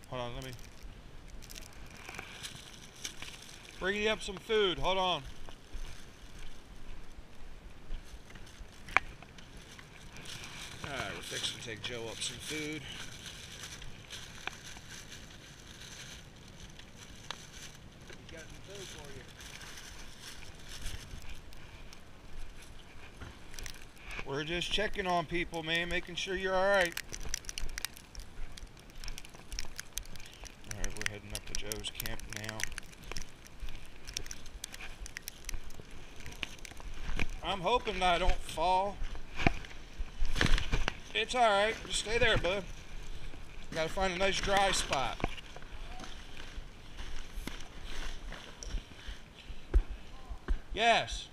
Hold on, let me bring you up some food. Hold on. Alright, we're fixing to take Joe up some food. We got some food for you. We're just checking on people, man, making sure you're alright. Alright, we're heading up to Joe's camp now. I'm hoping that I don't fall. It's alright, just stay there, bud. Gotta find a nice dry spot. Yes.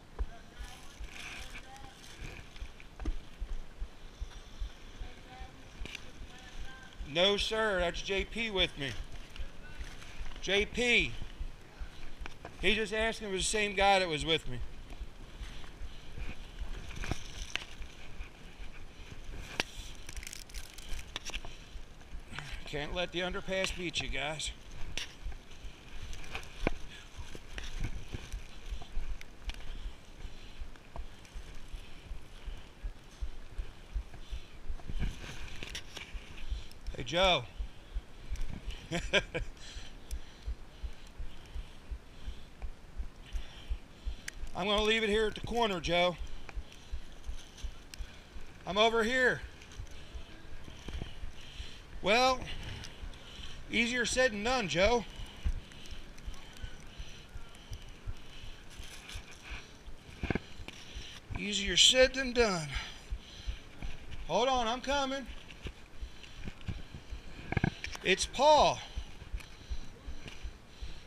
No, sir, that's JP with me. JP. He just asked me if it was the same guy that was with me. Can't let the underpass beat you, guys. Hey, Joe. I'm going to leave it here at the corner, Joe. I'm over here. Well, easier said than done, Joe. Easier said than done. Hold on, I'm coming. It's Paul.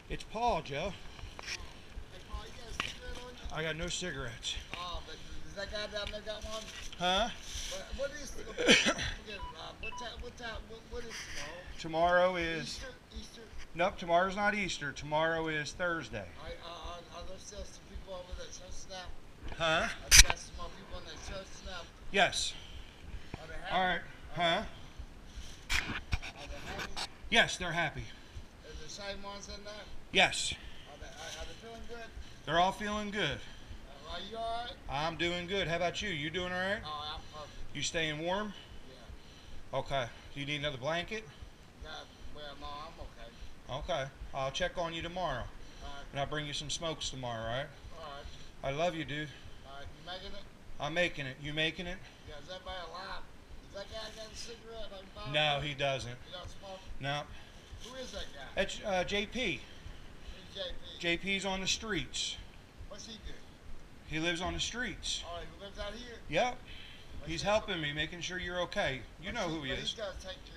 It's Paul, Joe. Hey, Paul, you got a cigarette on you? I got no cigarettes. Oh, but does that guy down there got one? Huh? What is what is tomorrow? Tomorrow is... Easter? Nope, tomorrow's not Easter. Tomorrow is Thursday. Are there still some people over that church now? Huh? Are there some more people in that church now? Yes. Are they happy? Alright. Huh? Are they happy? Yes, they're happy. Is the same ones in there? Yes. Are they feeling good? They're all feeling good. Are you alright? I'm doing good. How about you? You doing alright? Oh, I'm perfect. You staying warm? Yeah. Okay. Do you need another blanket? Well, no, I'm okay. Okay. I'll check on you tomorrow. Alright. And I'll bring you some smokes tomorrow, alright? Alright. I love you, dude. Alright, you making it? I'm making it. You making it? Yeah, is everybody alive? Does that guy got a cigarette? Like, No, he doesn't. He don't smoke? No. Who is that guy? That's JP. Who's JP? JP's on the streets. What's he do? He lives on the streets. Oh, he lives out here? Yep. He's helping me, making sure you're okay. You know who he But is. he's got to take you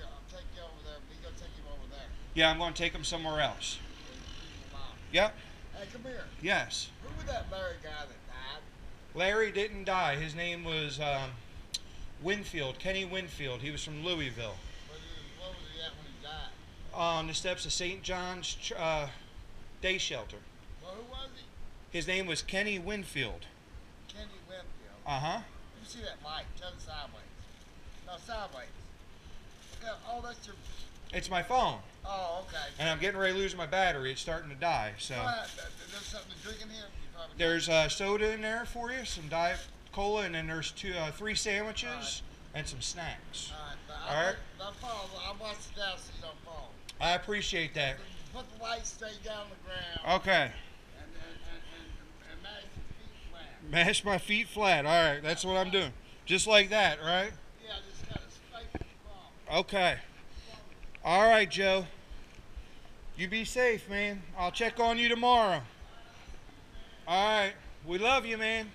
over there. He's got to take him over there. Yeah, I'm going to take him somewhere else. So you keep him alive. Yep. Hey, come here. Yes. Who was that Larry guy that died? Larry didn't die. His name was Winfield, Kenny Winfield. He was from Louisville. What was he at when he died? On the steps of St. John's Day Shelter. Well, who was he? His name was Kenny Winfield. Kenny Winfield. Uh-huh. You see that light? Turn it sideways. No, sideways. Yeah, oh, that's your... It's my phone. Oh, okay. And I'm getting ready to lose my battery. It's starting to die. So There's something to drink in here? You probably there's soda in there for you, some Diet Cola, and then there's 3 sandwiches and some snacks. All right. Don't fall. I'll watch you down so you don't fall. I appreciate that. Put the light straight down the ground. Okay. And mash your feet flat. Mash my feet flat. All right, that's what I'm doing. Just like that, right? Yeah, just kind of straight fall. Okay. All right, Joe. You be safe, man. I'll check on you tomorrow. All right. We love you, man.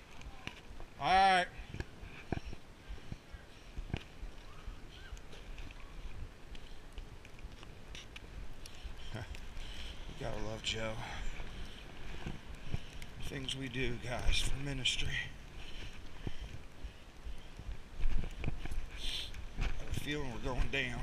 All right. You gotta love Joe. Things we do, guys, for ministry. I have a feeling we're going down.